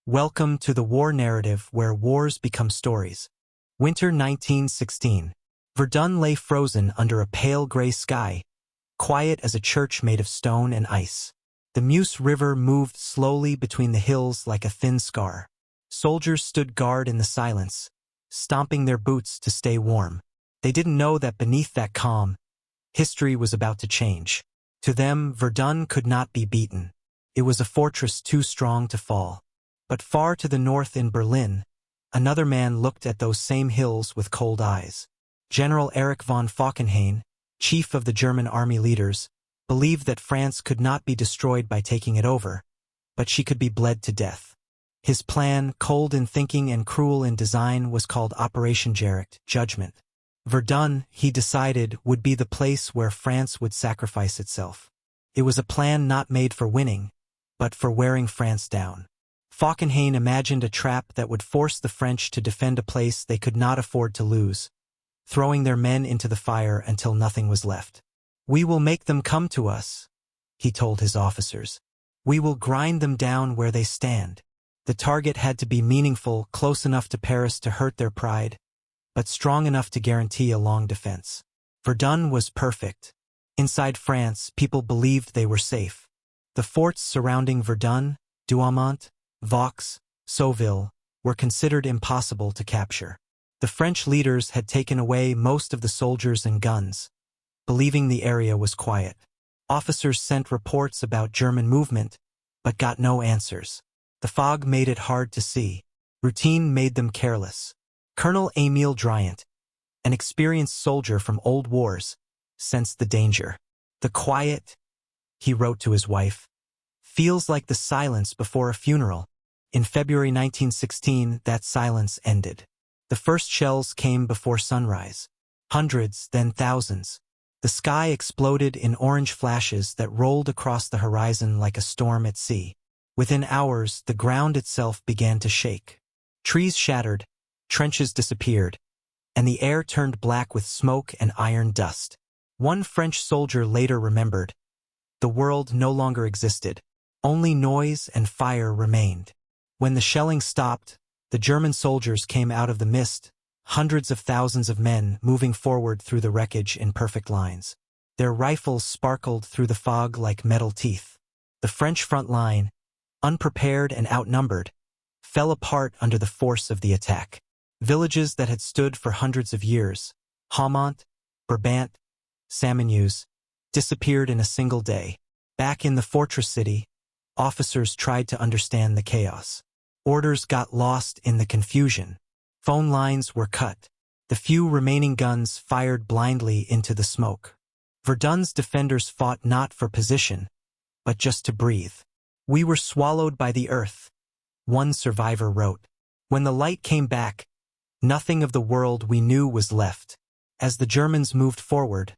Welcome to the war narrative where wars become stories. Winter 1916. Verdun lay frozen under a pale gray sky, quiet as a church made of stone and ice. The Meuse River moved slowly between the hills like a thin scar. Soldiers stood guard in the silence, stomping their boots to stay warm. They didn't know that beneath that calm, history was about to change. To them, Verdun could not be beaten. It was a fortress too strong to fall. But far to the north in Berlin, another man looked at those same hills with cold eyes. General Erich von Falkenhayn, chief of the German army leaders, believed that France could not be destroyed by taking it over, but she could be bled to death. His plan, cold in thinking and cruel in design, was called Operation Gericht, Judgment. Verdun, he decided, would be the place where France would sacrifice itself. It was a plan not made for winning, but for wearing France down. Falkenhayn imagined a trap that would force the French to defend a place they could not afford to lose, throwing their men into the fire until nothing was left. "We will make them come to us," he told his officers. "We will grind them down where they stand." The target had to be meaningful, close enough to Paris to hurt their pride, but strong enough to guarantee a long defense. Verdun was perfect. Inside France, people believed they were safe. The forts surrounding Verdun, Douaumont, Vaux, Sauville, were considered impossible to capture. The French leaders had taken away most of the soldiers and guns, believing the area was quiet. Officers sent reports about German movement, but got no answers. The fog made it hard to see. Routine made them careless. Colonel Émile Driant, an experienced soldier from old wars, sensed the danger. "The quiet," he wrote to his wife, "feels like the silence before a funeral." In February 1916, that silence ended. The first shells came before sunrise. Hundreds, then thousands. The sky exploded in orange flashes that rolled across the horizon like a storm at sea. Within hours, the ground itself began to shake. Trees shattered, trenches disappeared, and the air turned black with smoke and iron dust. One French soldier later remembered, "The world no longer existed. Only noise and fire remained." When the shelling stopped, the German soldiers came out of the mist, hundreds of thousands of men moving forward through the wreckage in perfect lines. Their rifles sparkled through the fog like metal teeth. The French front line, unprepared and outnumbered, fell apart under the force of the attack. Villages that had stood for hundreds of years, Haumont, Brabant, Meuse, disappeared in a single day. Back in the fortress city, officers tried to understand the chaos. Orders got lost in the confusion. Phone lines were cut. The few remaining guns fired blindly into the smoke. Verdun's defenders fought not for position, but just to breathe. "We were swallowed by the earth," one survivor wrote. "When the light came back, nothing of the world we knew was left." As the Germans moved forward,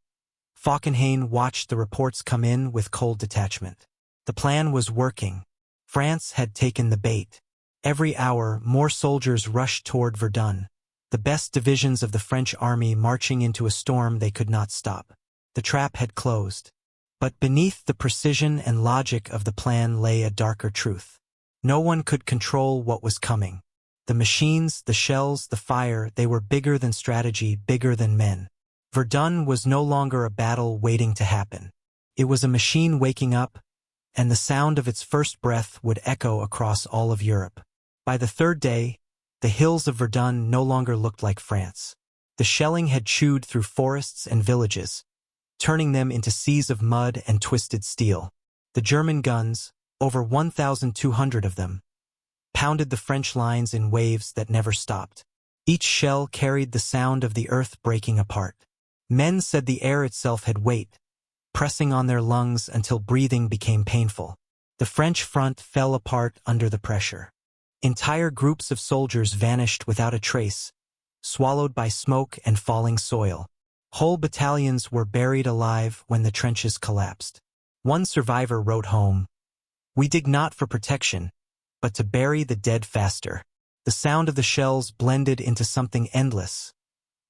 Falkenhayn watched the reports come in with cold detachment. The plan was working. France had taken the bait. Every hour, more soldiers rushed toward Verdun, the best divisions of the French army marching into a storm they could not stop. The trap had closed. But beneath the precision and logic of the plan lay a darker truth. No one could control what was coming. The machines, the shells, the fire, they were bigger than strategy, bigger than men. Verdun was no longer a battle waiting to happen. It was a machine waking up, and the sound of its first breath would echo across all of Europe. By the third day, the hills of Verdun no longer looked like France. The shelling had chewed through forests and villages, turning them into seas of mud and twisted steel. The German guns, over 1,200 of them, pounded the French lines in waves that never stopped. Each shell carried the sound of the earth breaking apart. Men said the air itself had weight, pressing on their lungs until breathing became painful. The French front fell apart under the pressure. Entire groups of soldiers vanished without a trace, swallowed by smoke and falling soil. Whole battalions were buried alive when the trenches collapsed. One survivor wrote home, "We dig not for protection, but to bury the dead faster." The sound of the shells blended into something endless,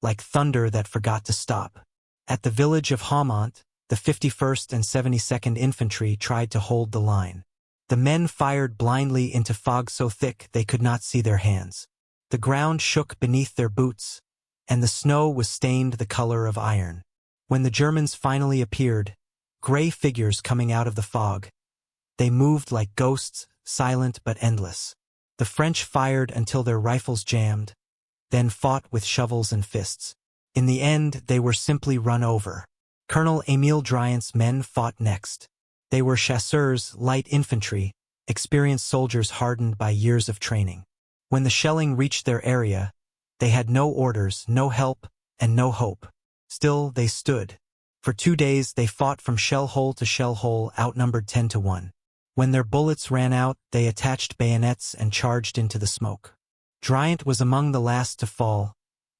like thunder that forgot to stop. At the village of Haumont, the 51st and 72nd Infantry tried to hold the line. The men fired blindly into fog so thick they could not see their hands. The ground shook beneath their boots, and the snow was stained the color of iron. When the Germans finally appeared, gray figures coming out of the fog, they moved like ghosts, silent but endless. The French fired until their rifles jammed, then fought with shovels and fists. In the end, they were simply run over. Colonel Émile Driant's men fought next. They were chasseurs, light infantry, experienced soldiers hardened by years of training. When the shelling reached their area, they had no orders, no help, and no hope. Still, they stood. For 2 days, they fought from shell hole to shell hole, outnumbered 10-1. When their bullets ran out, they attached bayonets and charged into the smoke. Driant was among the last to fall,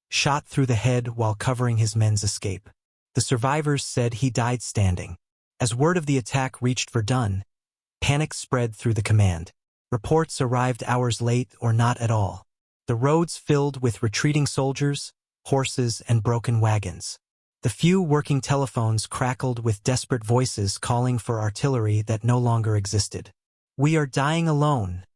shot through the head while covering his men's escape. The survivors said he died standing. As word of the attack reached Verdun, panic spread through the command. Reports arrived hours late or not at all. The roads filled with retreating soldiers, horses, and broken wagons. The few working telephones crackled with desperate voices calling for artillery that no longer existed. "We are dying alone,"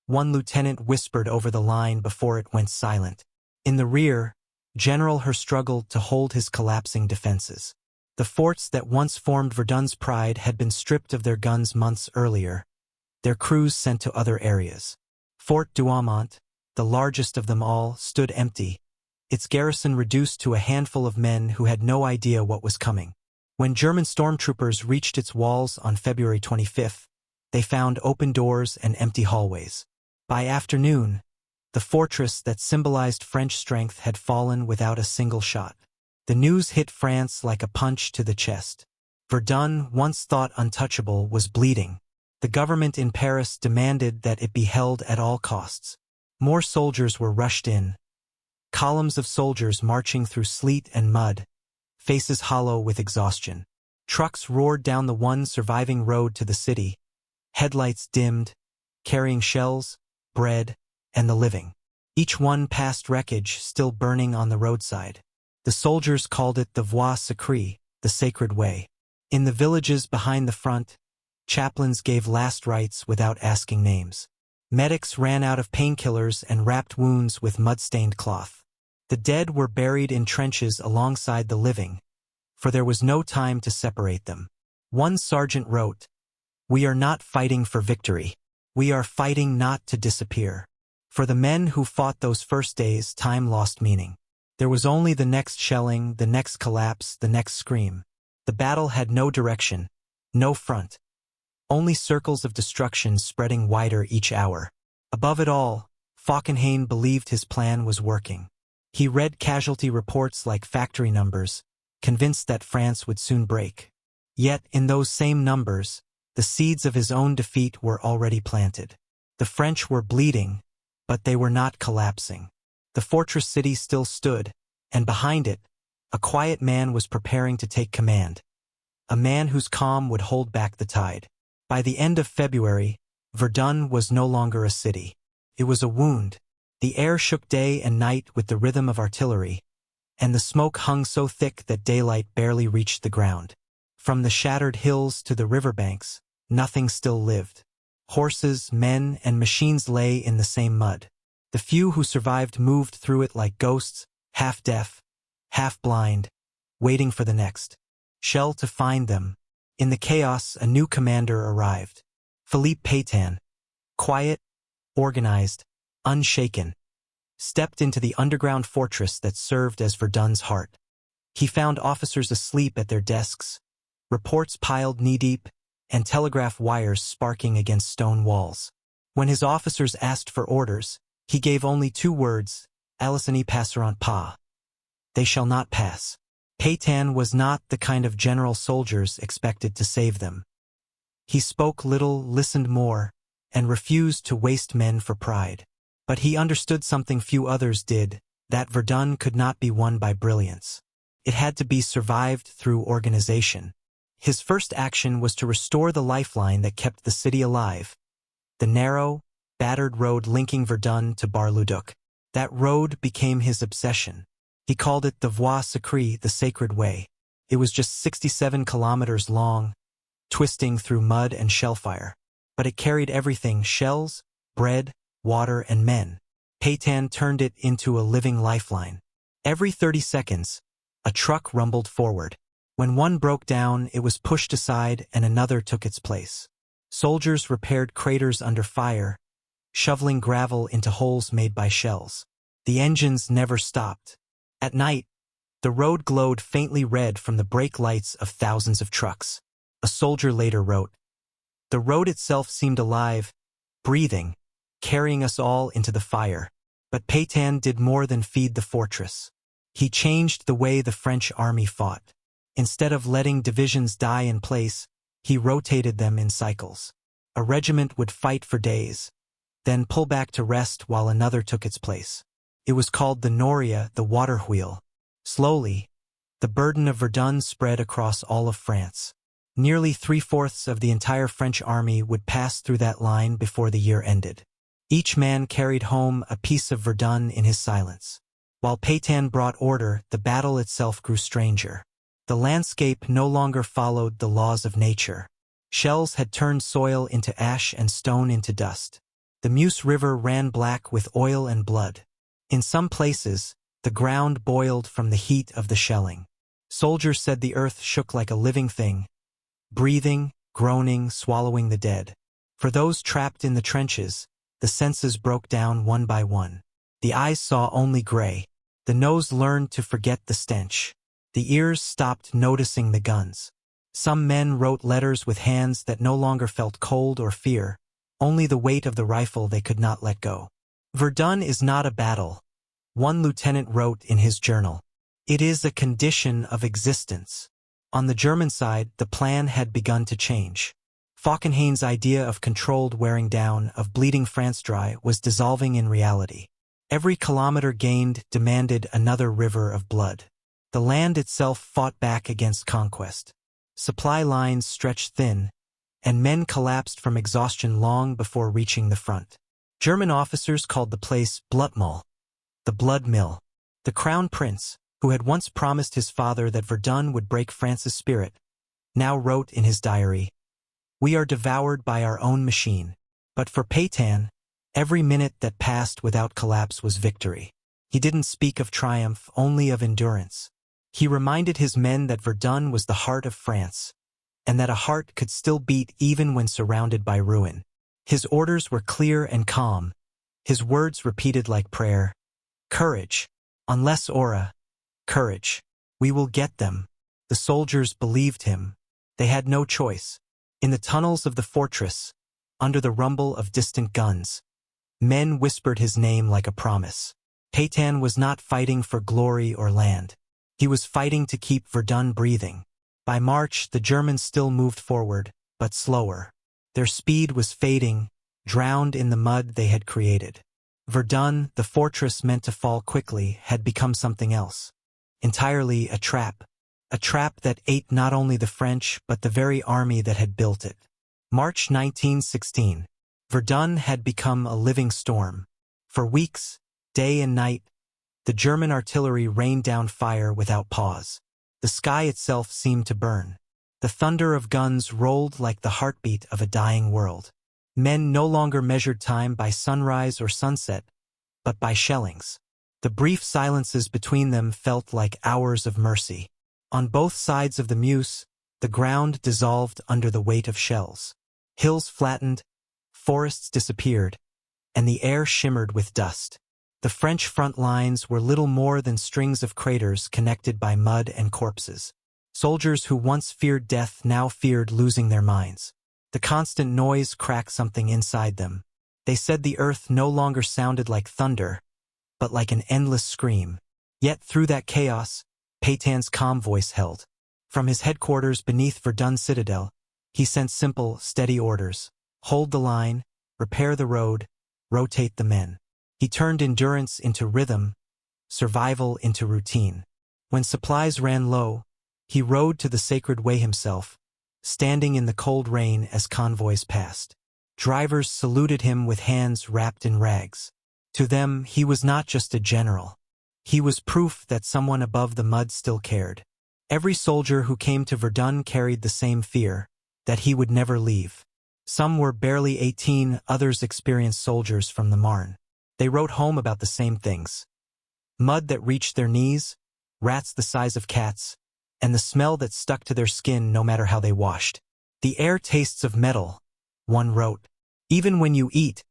one lieutenant whispered over the line before it went silent. In the rear, General Herr struggled to hold his collapsing defenses. The forts that once formed Verdun's pride had been stripped of their guns months earlier, their crews sent to other areas. Fort Douaumont, the largest of them all, stood empty, its garrison reduced to a handful of men who had no idea what was coming. When German stormtroopers reached its walls on February 25th, they found open doors and empty hallways. By afternoon, the fortress that symbolized French strength had fallen without a single shot. The news hit France like a punch to the chest. Verdun, once thought untouchable, was bleeding. The government in Paris demanded that it be held at all costs. More soldiers were rushed in. Columns of soldiers marching through sleet and mud, faces hollow with exhaustion. Trucks roared down the one surviving road to the city, headlights dimmed, carrying shells, bread, and the living. Each one passed wreckage still burning on the roadside. The soldiers called it the voie sacrée, the sacred way. In the villages behind the front, chaplains gave last rites without asking names. Medics ran out of painkillers and wrapped wounds with mud-stained cloth. The dead were buried in trenches alongside the living, for there was no time to separate them. One sergeant wrote, "We are not fighting for victory. We are fighting not to disappear." For the men who fought those first days, time lost meaning. There was only the next shelling, the next collapse, the next scream. The battle had no direction, no front. Only circles of destruction spreading wider each hour. Above it all, Falkenhayn believed his plan was working. He read casualty reports like factory numbers, convinced that France would soon break. Yet, in those same numbers, the seeds of his own defeat were already planted. The French were bleeding, but they were not collapsing. The fortress city still stood, and behind it, a quiet man was preparing to take command. A man whose calm would hold back the tide. By the end of February, Verdun was no longer a city. It was a wound. The air shook day and night with the rhythm of artillery, and the smoke hung so thick that daylight barely reached the ground. From the shattered hills to the riverbanks, nothing still lived. Horses, men, and machines lay in the same mud. The few who survived moved through it like ghosts, half deaf, half blind, waiting for the next shell to find them. In the chaos, a new commander arrived. Philippe Pétain, quiet, organized, unshaken, stepped into the underground fortress that served as Verdun's heart. He found officers asleep at their desks, reports piled knee-deep, and telegraph wires sparking against stone walls. When his officers asked for orders, he gave only 2 words, "Ils ne passeront pas." They shall not pass. Pétain was not the kind of general soldiers expected to save them. He spoke little, listened more, and refused to waste men for pride. But he understood something few others did, that Verdun could not be won by brilliance. It had to be survived through organization. His first action was to restore the lifeline that kept the city alive, the narrow, battered road linking Verdun to Bar-le-Duc. That road became his obsession. He called it the voie sacrée, the sacred way. It was just 67 kilometers long, twisting through mud and shellfire. but it carried everything: shells, bread, water, and men. Pétain turned it into a living lifeline. Every 30 seconds, a truck rumbled forward. When one broke down, it was pushed aside and another took its place. Soldiers repaired craters under fire, shoveling gravel into holes made by shells. The engines never stopped. At night, the road glowed faintly red from the brake lights of thousands of trucks. A soldier later wrote, "The road itself seemed alive, breathing, carrying us all into the fire." But Pétain did more than feed the fortress. He changed the way the French army fought. Instead of letting divisions die in place, he rotated them in cycles. A regiment would fight for days, then pull back to rest while another took its place. It was called the Noria, the water wheel. Slowly, the burden of Verdun spread across all of France. Nearly 3/4 of the entire French army would pass through that line before the year ended. Each man carried home a piece of Verdun in his silence. While Pétain brought order, the battle itself grew stranger. The landscape no longer followed the laws of nature. Shells had turned soil into ash and stone into dust. The Meuse River ran black with oil and blood. In some places, the ground boiled from the heat of the shelling. Soldiers said the earth shook like a living thing, breathing, groaning, swallowing the dead. For those trapped in the trenches, the senses broke down one by one. The eyes saw only gray. The nose learned to forget the stench. The ears stopped noticing the guns. Some men wrote letters with hands that no longer felt cold or fear, only the weight of the rifle they could not let go. "Verdun is not a battle," one lieutenant wrote in his journal. "It is a condition of existence." On the German side, the plan had begun to change. Falkenhayn's idea of controlled wearing down of bleeding France dry was dissolving in reality. Every kilometer gained demanded another river of blood. The land itself fought back against conquest. Supply lines stretched thin, and men collapsed from exhaustion long before reaching the front. German officers called the place Blutmühl, the blood mill. The crown prince, who had once promised his father that Verdun would break France's spirit, now wrote in his diary, "We are devoured by our own machine." But for Pétain, every minute that passed without collapse was victory. He didn't speak of triumph, only of endurance. He reminded his men that Verdun was the heart of France, and that a heart could still beat even when surrounded by ruin. His orders were clear and calm, his words repeated like prayer. "Courage, unless aura, courage. We will get them." The soldiers believed him. They had no choice. In the tunnels of the fortress, under the rumble of distant guns, men whispered his name like a promise. Pétain was not fighting for glory or land. He was fighting to keep Verdun breathing. By March, the Germans still moved forward, but slower. Their speed was fading, drowned in the mud they had created. Verdun, the fortress meant to fall quickly, had become something else. Entirely a trap. A trap that ate not only the French, but the very army that had built it. March 1916. Verdun had become a living storm. For weeks, day and night, the German artillery rained down fire without pause. The sky itself seemed to burn. The thunder of guns rolled like the heartbeat of a dying world. Men no longer measured time by sunrise or sunset, but by shellings. The brief silences between them felt like hours of mercy. On both sides of the Meuse, the ground dissolved under the weight of shells. Hills flattened, forests disappeared, and the air shimmered with dust. The French front lines were little more than strings of craters connected by mud and corpses. Soldiers who once feared death now feared losing their minds. The constant noise cracked something inside them. They said the earth no longer sounded like thunder, but like an endless scream. Yet through that chaos, Pétain's calm voice held. From his headquarters beneath Verdun citadel, he sent simple, steady orders. Hold the line, repair the road, rotate the men. He turned endurance into rhythm, survival into routine. When supplies ran low, he rode to the sacred way himself, standing in the cold rain as convoys passed. Drivers saluted him with hands wrapped in rags. To them, he was not just a general. He was proof that someone above the mud still cared. Every soldier who came to Verdun carried the same fear, that he would never leave. Some were barely 18, others experienced soldiers from the Marne. They wrote home about the same things. Mud that reached their knees, rats the size of cats, and the smell that stuck to their skin no matter how they washed. The air tastes of metal, one wrote. Even when you eat,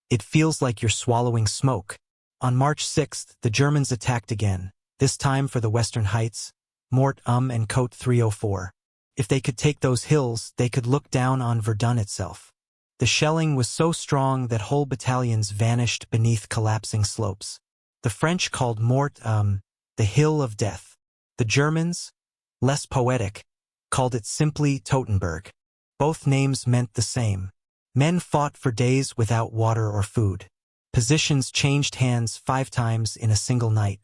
it feels like you're swallowing smoke. On March 6th, the Germans attacked again, this time for the Western Heights, Mort and Côte 304. If they could take those hills, they could look down on Verdun itself. The shelling was so strong that whole battalions vanished beneath collapsing slopes. The French called Mort, the Hill of Death. The Germans, less poetic, called it simply Totenberg. Both names meant the same. Men fought for days without water or food. Positions changed hands 5 times in a single night.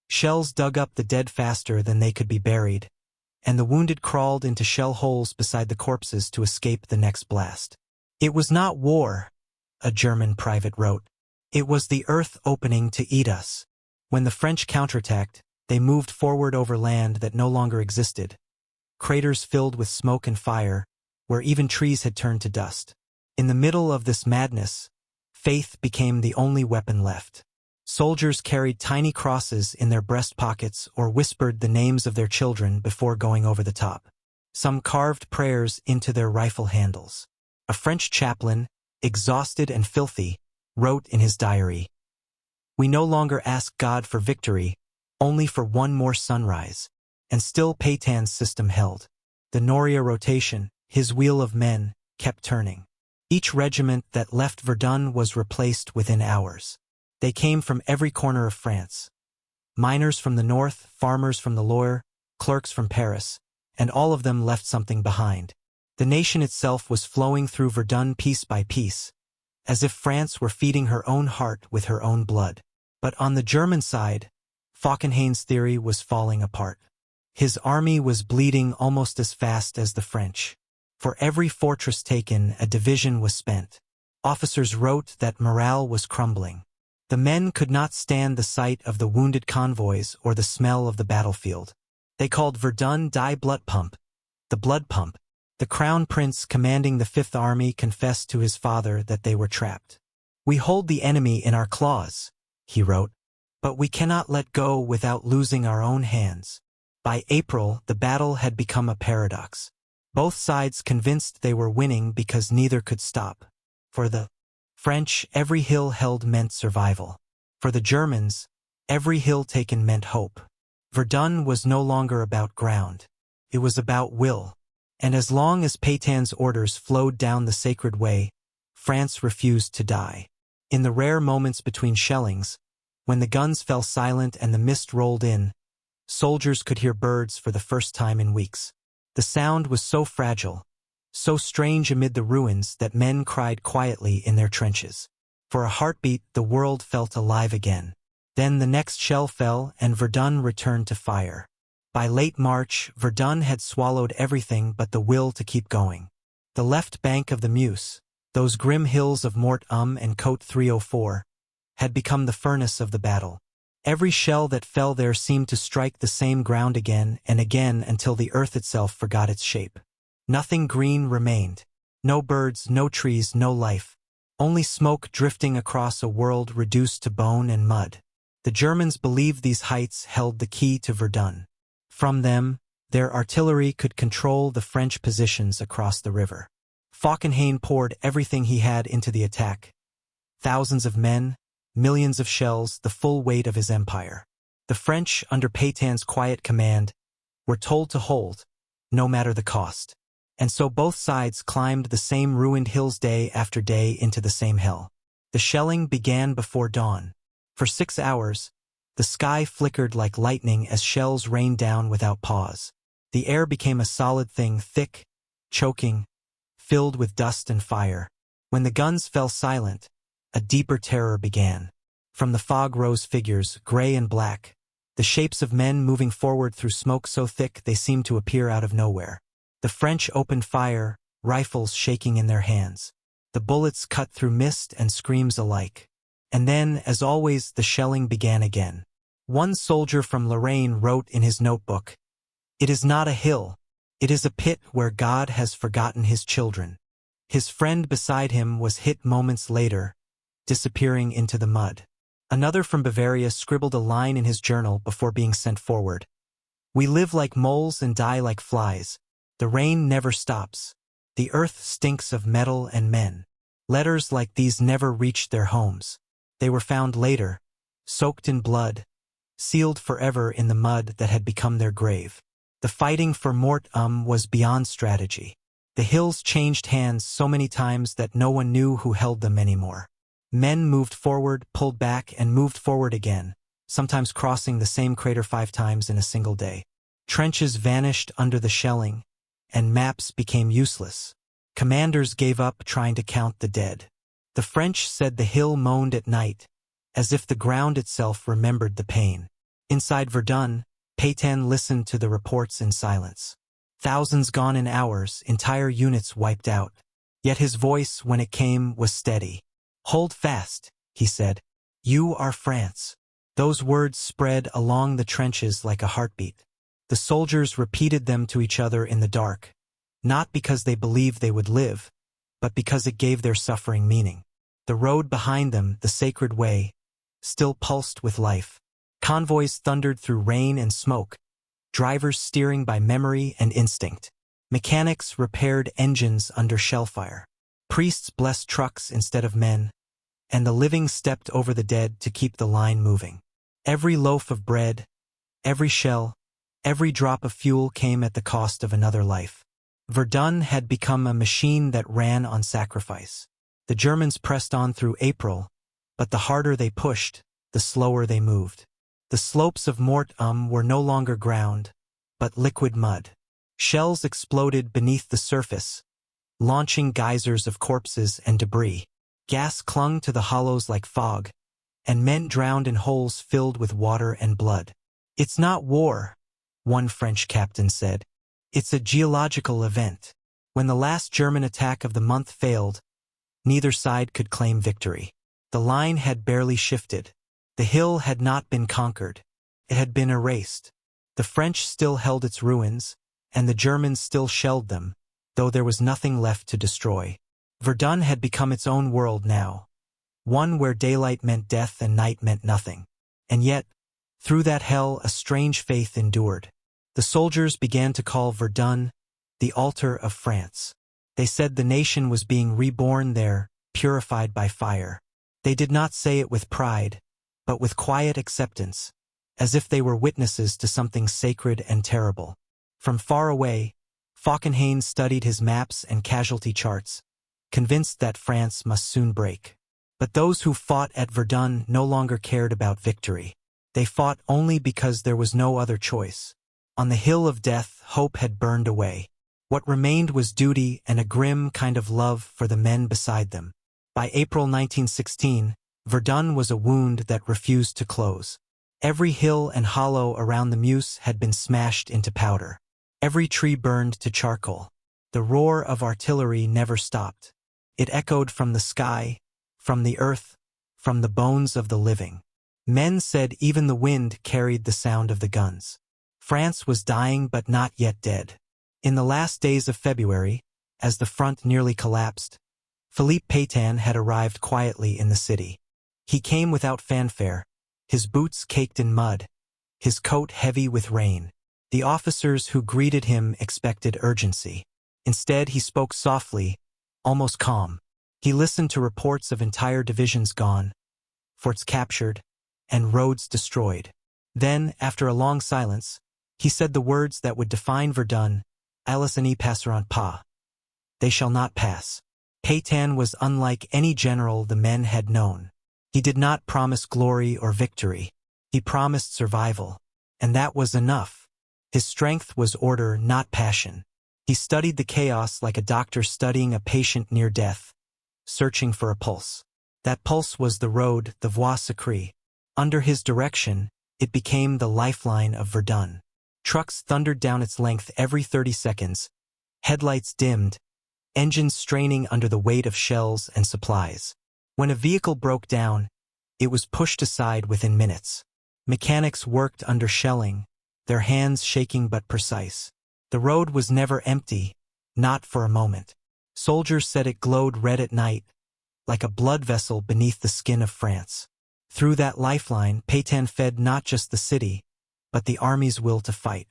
Shells dug up the dead faster than they could be buried, and the wounded crawled into shell holes beside the corpses to escape the next blast. It was not war, a German private wrote. It was the earth opening to eat us. When the French counterattacked, they moved forward over land that no longer existed. Craters filled with smoke and fire, where even trees had turned to dust. In the middle of this madness, faith became the only weapon left. Soldiers carried tiny crosses in their breast pockets or whispered the names of their children before going over the top. Some carved prayers into their rifle handles. A French chaplain, exhausted and filthy, wrote in his diary, "We no longer ask God for victory, only for one more sunrise." And still Pétain's system held. The Noria rotation, his wheel of men, kept turning. Each regiment that left Verdun was replaced within hours. They came from every corner of France. Miners from the north, farmers from the Loire, clerks from Paris, and all of them left something behind. The nation itself was flowing through Verdun piece by piece, as if France were feeding her own heart with her own blood. But on the German side, Falkenhayn's theory was falling apart. His army was bleeding almost as fast as the French. For every fortress taken, a division was spent. Officers wrote that morale was crumbling. The men could not stand the sight of the wounded convoys or the smell of the battlefield. They called Verdun Die Blood Pump, the blood pump. The Crown Prince commanding the Fifth Army confessed to his father that they were trapped. "We hold the enemy in our claws," he wrote, "but we cannot let go without losing our own hands." By April, the battle had become a paradox. Both sides convinced they were winning because neither could stop. For the French, every hill held meant survival. For the Germans, every hill taken meant hope. Verdun was no longer about ground. It was about will. And as long as Pétain's orders flowed down the sacred way, France refused to die. In the rare moments between shellings, when the guns fell silent and the mist rolled in, soldiers could hear birds for the first time in weeks. The sound was so fragile, so strange amid the ruins that men cried quietly in their trenches. For a heartbeat, the world felt alive again. Then the next shell fell and Verdun returned to fire. By late March, Verdun had swallowed everything but the will to keep going. The left bank of the Meuse, those grim hills of Mort and Côte 304, had become the furnace of the battle. Every shell that fell there seemed to strike the same ground again and again until the earth itself forgot its shape. Nothing green remained. No birds, no trees, no life. Only smoke drifting across a world reduced to bone and mud. The Germans believed these heights held the key to Verdun. From them, their artillery could control the French positions across the river. Falkenhayn poured everything he had into the attack. Thousands of men, millions of shells, the full weight of his empire. The French, under Pétain's quiet command, were told to hold, no matter the cost. And so both sides climbed the same ruined hills day after day into the same hell. The shelling began before dawn. For 6 hours, the sky flickered like lightning as shells rained down without pause. The air became a solid thing, thick, choking, filled with dust and fire. When the guns fell silent, a deeper terror began. From the fog rose figures, gray and black, the shapes of men moving forward through smoke so thick they seemed to appear out of nowhere. The French opened fire, rifles shaking in their hands. The bullets cut through mist and screams alike. And then, as always, the shelling began again. One soldier from Lorraine wrote in his notebook, "It is not a hill. It is a pit where God has forgotten his children." His friend beside him was hit moments later, disappearing into the mud. Another from Bavaria scribbled a line in his journal before being sent forward. "We live like moles and die like flies. The rain never stops. The earth stinks of metal and men." Letters like these never reached their homes. They were found later, soaked in blood, sealed forever in the mud that had become their grave. The fighting for Mort was beyond strategy. The hills changed hands so many times that no one knew who held them anymore. Men moved forward, pulled back, and moved forward again, sometimes crossing the same crater 5 times in a single day. Trenches vanished under the shelling, and maps became useless. Commanders gave up trying to count the dead. The French said the hill moaned at night, as if the ground itself remembered the pain. Inside Verdun, Pétain listened to the reports in silence. Thousands gone in hours, entire units wiped out. Yet his voice, when it came, was steady. "Hold fast," he said. "You are France." Those words spread along the trenches like a heartbeat. The soldiers repeated them to each other in the dark, not because they believed they would live, but because it gave their suffering meaning. The road behind them, the sacred way, still pulsed with life. Convoys thundered through rain and smoke, drivers steering by memory and instinct. Mechanics repaired engines under shellfire. Priests blessed trucks instead of men, and the living stepped over the dead to keep the line moving. Every loaf of bread, every shell, every drop of fuel came at the cost of another life. Verdun had become a machine that ran on sacrifice. The Germans pressed on through April, but the harder they pushed, the slower they moved. The slopes of Mort were no longer ground, but liquid mud. Shells exploded beneath the surface, launching geysers of corpses and debris. Gas clung to the hollows like fog, and men drowned in holes filled with water and blood. "It's not war," one French captain said. "It's a geological event." When the last German attack of the month failed, neither side could claim victory. The line had barely shifted. The hill had not been conquered. It had been erased. The French still held its ruins, and the Germans still shelled them, though there was nothing left to destroy. Verdun had become its own world now, one where daylight meant death and night meant nothing. And yet, through that hell, a strange faith endured. The soldiers began to call Verdun the altar of France. They said the nation was being reborn there, purified by fire. They did not say it with pride, but with quiet acceptance, as if they were witnesses to something sacred and terrible. From far away, Falkenhayn studied his maps and casualty charts, convinced that France must soon break. But those who fought at Verdun no longer cared about victory. They fought only because there was no other choice. On the hill of death, hope had burned away. What remained was duty and a grim kind of love for the men beside them. By April 1916, Verdun was a wound that refused to close. Every hill and hollow around the Meuse had been smashed into powder. Every tree burned to charcoal. The roar of artillery never stopped. It echoed from the sky, from the earth, from the bones of the living. Men said even the wind carried the sound of the guns. France was dying but not yet dead. In the last days of February, as the front nearly collapsed, Philippe Pétain had arrived quietly in the city. He came without fanfare, his boots caked in mud, his coat heavy with rain. The officers who greeted him expected urgency. Instead, he spoke softly, almost calm. He listened to reports of entire divisions gone, forts captured, and roads destroyed. Then, after a long silence, he said the words that would define Verdun: "Elles ne passeront pas." They shall not pass. Pétain was unlike any general the men had known. He did not promise glory or victory. He promised survival. And that was enough. His strength was order, not passion. He studied the chaos like a doctor studying a patient near death, searching for a pulse. That pulse was the road, the voie sacrée. Under his direction, it became the lifeline of Verdun. Trucks thundered down its length every 30 seconds, headlights dimmed, engines straining under the weight of shells and supplies. When a vehicle broke down, it was pushed aside within minutes. Mechanics worked under shelling, their hands shaking but precise. The road was never empty, not for a moment. Soldiers said it glowed red at night, like a blood vessel beneath the skin of France. Through that lifeline, Pétain fed not just the city, but the army's will to fight.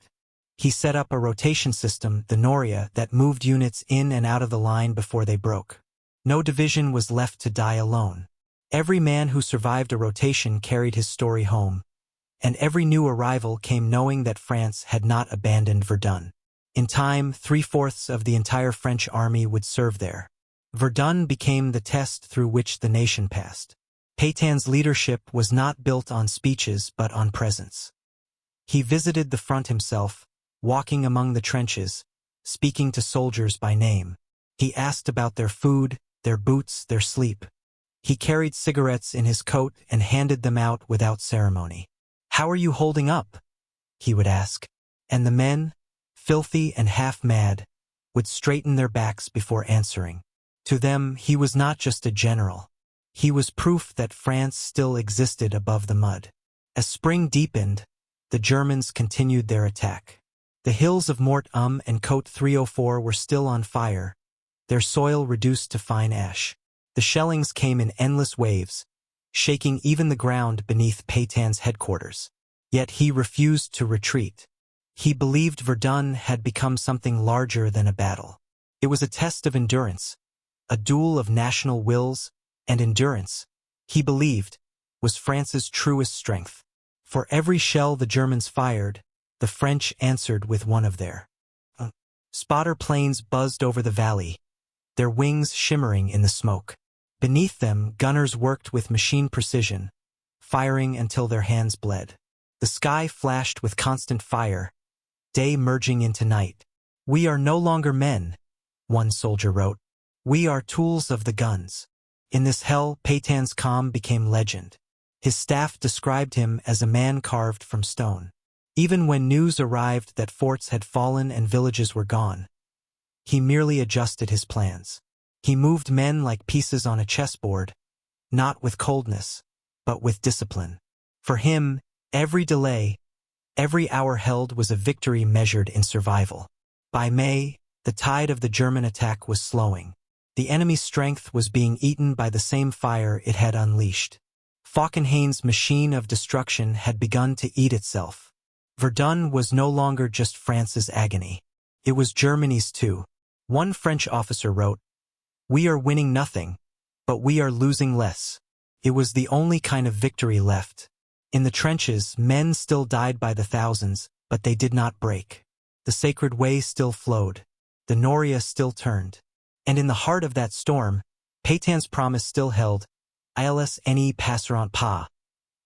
He set up a rotation system, the Noria, that moved units in and out of the line before they broke. No division was left to die alone. Every man who survived a rotation carried his story home, and every new arrival came knowing that France had not abandoned Verdun. In time, 3/4 of the entire French army would serve there. Verdun became the test through which the nation passed. Pétain's leadership was not built on speeches but on presence. He visited the front himself, walking among the trenches, speaking to soldiers by name. He asked about their food, their boots, their sleep. He carried cigarettes in his coat and handed them out without ceremony. "How are you holding up?" he would ask. And the men, filthy and half-mad, would straighten their backs before answering. To them, he was not just a general. He was proof that France still existed above the mud. As spring deepened, the Germans continued their attack. The hills of Mort and Côte 304 were still on fire, their soil reduced to fine ash. The shellings came in endless waves, shaking even the ground beneath Pétain's headquarters. Yet he refused to retreat. He believed Verdun had become something larger than a battle. It was a test of endurance, a duel of national wills, and endurance, he believed, was France's truest strength. For every shell the Germans fired, the French answered with one of their spotter planes buzzed over the valley, their wings shimmering in the smoke. Beneath them, gunners worked with machine precision, firing until their hands bled. The sky flashed with constant fire, day merging into night. "We are no longer men," one soldier wrote. "We are tools of the guns." In this hell, Pétain's calm became legend. His staff described him as a man carved from stone. Even when news arrived that forts had fallen and villages were gone, he merely adjusted his plans. He moved men like pieces on a chessboard, not with coldness, but with discipline. For him, every delay, every hour held was a victory measured in survival. By May, the tide of the German attack was slowing. The enemy's strength was being eaten by the same fire it had unleashed. Falkenhayn's machine of destruction had begun to eat itself. Verdun was no longer just France's agony. It was Germany's too. One French officer wrote, "We are winning nothing, but we are losing less." It was the only kind of victory left. In the trenches, men still died by the thousands, but they did not break. The sacred way still flowed. The Noria still turned. And in the heart of that storm, Pétain's promise still held, "Ils ne passeront pas."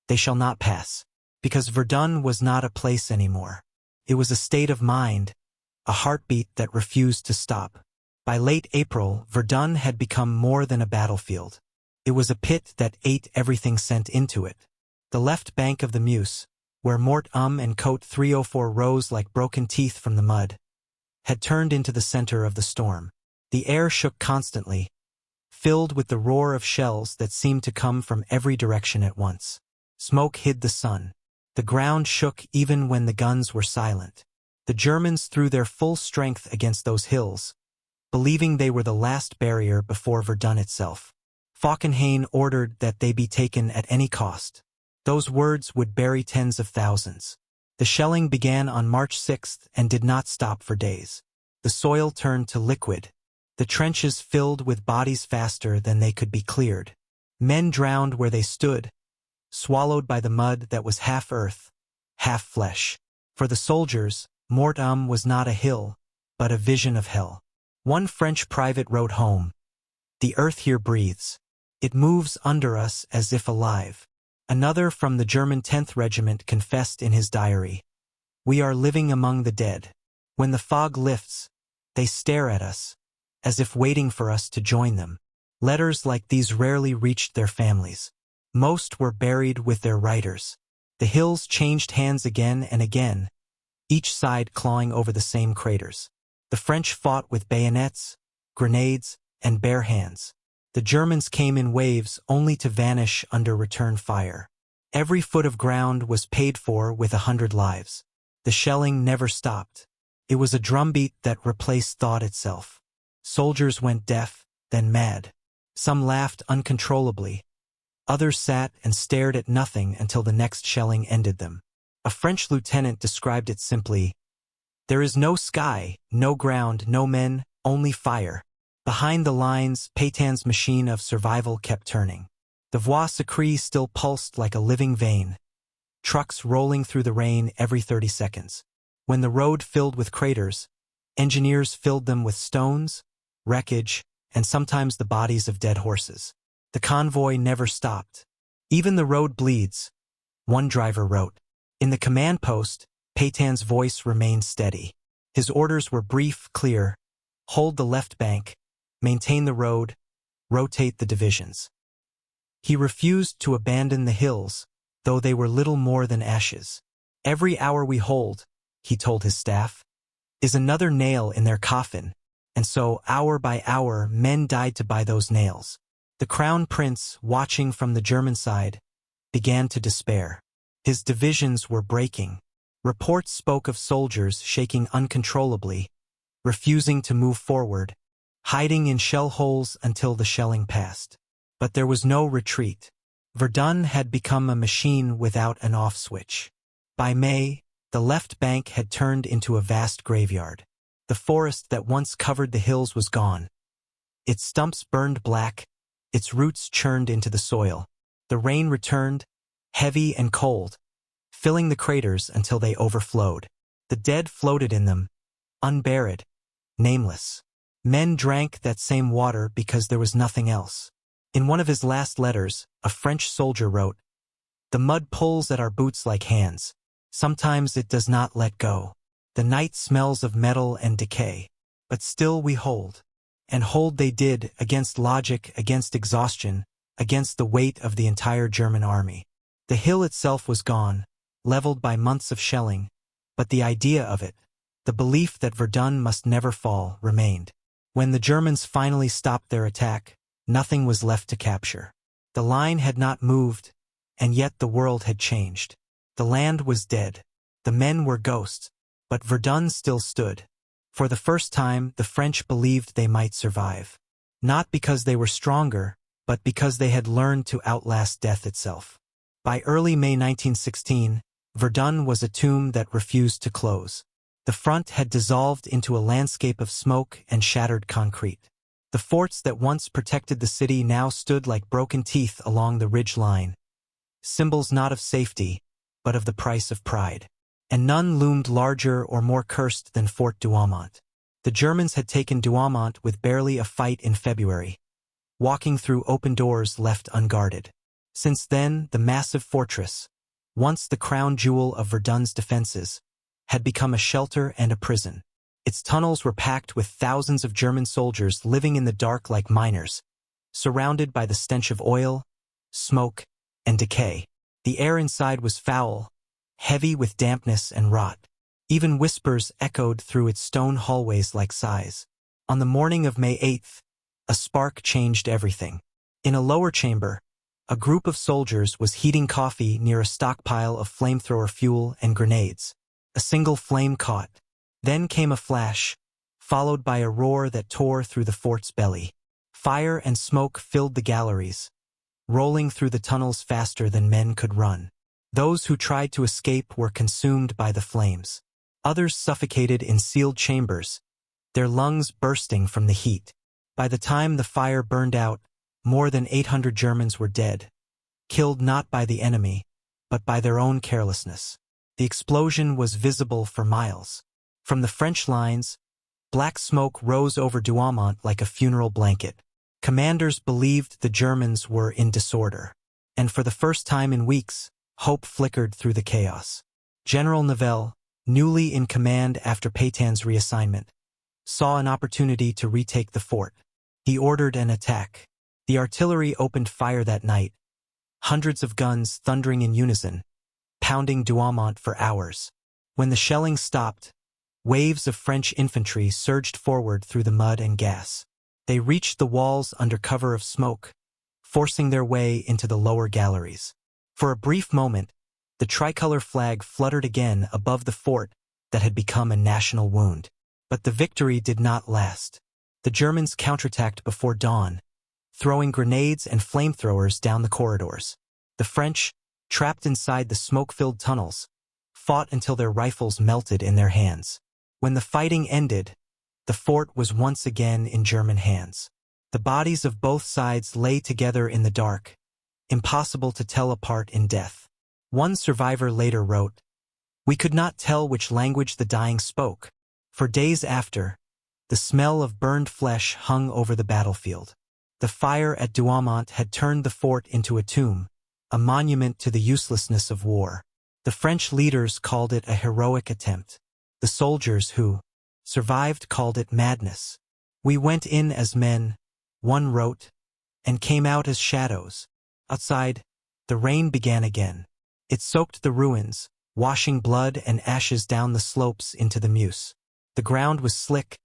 They shall not pass. Because Verdun was not a place anymore. It was a state of mind, a heartbeat that refused to stop. By late April, Verdun had become more than a battlefield. It was a pit that ate everything sent into it. The left bank of the Meuse, where Mort and Côte 304 rose like broken teeth from the mud, had turned into the center of the storm. The air shook constantly, filled with the roar of shells that seemed to come from every direction at once. Smoke hid the sun. The ground shook even when the guns were silent. The Germans threw their full strength against those hills, believing they were the last barrier before Verdun itself. Falkenhayn ordered that they be taken at any cost. Those words would bury tens of thousands. The shelling began on March 6th and did not stop for days. The soil turned to liquid. The trenches filled with bodies faster than they could be cleared. Men drowned where they stood, swallowed by the mud that was half earth, half flesh. For the soldiers, Mort was not a hill, but a vision of hell. One French private wrote home, "The earth here breathes. It moves under us as if alive." Another from the German 10th Regiment confessed in his diary, "We are living among the dead. When the fog lifts, they stare at us, as if waiting for us to join them." Letters like these rarely reached their families. Most were buried with their writers. The hills changed hands again and again, each side clawing over the same craters. The French fought with bayonets, grenades, and bare hands. The Germans came in waves only to vanish under return fire. Every foot of ground was paid for with 100 lives. The shelling never stopped. It was a drumbeat that replaced thought itself. Soldiers went deaf, then mad. Some laughed uncontrollably. Others sat and stared at nothing until the next shelling ended them. A French lieutenant described it simply: "There is no sky, no ground, no men, only fire." Behind the lines, Pétain's machine of survival kept turning. The Voie sacrée still pulsed like a living vein, trucks rolling through the rain every 30 seconds. When the road filled with craters, engineers filled them with stones, wreckage, and sometimes the bodies of dead horses. The convoy never stopped. "Even the road bleeds," one driver wrote. In the command post, Pétain's voice remained steady. His orders were brief, clear: hold the left bank, maintain the road, rotate the divisions. He refused to abandon the hills, though they were little more than ashes. "Every hour we hold," he told his staff, "is another nail in their coffin," and so, hour by hour, men died to buy those nails. The Crown Prince, watching from the German side, began to despair. His divisions were breaking. Reports spoke of soldiers shaking uncontrollably, refusing to move forward, hiding in shell holes until the shelling passed. But there was no retreat. Verdun had become a machine without an off switch. By May, the left bank had turned into a vast graveyard. The forest that once covered the hills was gone. Its stumps burned black, its roots churned into the soil. The rain returned, heavy and cold, filling the craters until they overflowed. The dead floated in them, unburied, nameless. Men drank that same water because there was nothing else. In one of his last letters, a French soldier wrote, "The mud pulls at our boots like hands. Sometimes it does not let go. The night smells of metal and decay. But still we hold." And hold they did, against logic, against exhaustion, against the weight of the entire German army. The hill itself was gone, leveled by months of shelling, but the idea of it, the belief that Verdun must never fall, remained. When the Germans finally stopped their attack, nothing was left to capture. The line had not moved, and yet the world had changed. The land was dead. The men were ghosts, but Verdun still stood. For the first time, the French believed they might survive. Not because they were stronger, but because they had learned to outlast death itself. By early May 1916, Verdun was a tomb that refused to close. The front had dissolved into a landscape of smoke and shattered concrete. The forts that once protected the city now stood like broken teeth along the ridge line, symbols not of safety, but of the price of pride. And none loomed larger or more cursed than Fort Douaumont. The Germans had taken Douaumont with barely a fight in February, walking through open doors left unguarded. Since then, the massive fortress, once the crown jewel of Verdun's defenses, had become a shelter and a prison. Its tunnels were packed with thousands of German soldiers living in the dark like miners, surrounded by the stench of oil, smoke, and decay. The air inside was foul, heavy with dampness and rot. Even whispers echoed through its stone hallways like sighs. On the morning of May 8th, a spark changed everything. In a lower chamber, a group of soldiers was heating coffee near a stockpile of flamethrower fuel and grenades. A single flame caught. Then came a flash, followed by a roar that tore through the fort's belly. Fire and smoke filled the galleries, rolling through the tunnels faster than men could run. Those who tried to escape were consumed by the flames. Others suffocated in sealed chambers, their lungs bursting from the heat. By the time the fire burned out, more than 800 Germans were dead, killed not by the enemy, but by their own carelessness. The explosion was visible for miles. From the French lines, black smoke rose over Douaumont like a funeral blanket. Commanders believed the Germans were in disorder. And for the first time in weeks, hope flickered through the chaos. General Nivelle, newly in command after Pétain's reassignment, saw an opportunity to retake the fort. He ordered an attack. The artillery opened fire that night, hundreds of guns thundering in unison, pounding Douaumont for hours. When the shelling stopped, waves of French infantry surged forward through the mud and gas. They reached the walls under cover of smoke, forcing their way into the lower galleries. For a brief moment, the tricolor flag fluttered again above the fort that had become a national wound. But the victory did not last. The Germans counterattacked before dawn, throwing grenades and flamethrowers down the corridors. The French, trapped inside the smoke-filled tunnels, fought until their rifles melted in their hands. When the fighting ended, the fort was once again in German hands. The bodies of both sides lay together in the dark, impossible to tell apart in death. One survivor later wrote, "We could not tell which language the dying spoke. For days after, the smell of burned flesh hung over the battlefield. The fire at Douaumont had turned the fort into a tomb, a monument to the uselessness of war. The French leaders called it a heroic attempt. The soldiers who survived called it madness. We went in as men," one wrote, "and came out as shadows." Outside, the rain began again. It soaked the ruins, washing blood and ashes down the slopes into the Meuse. The ground was slick,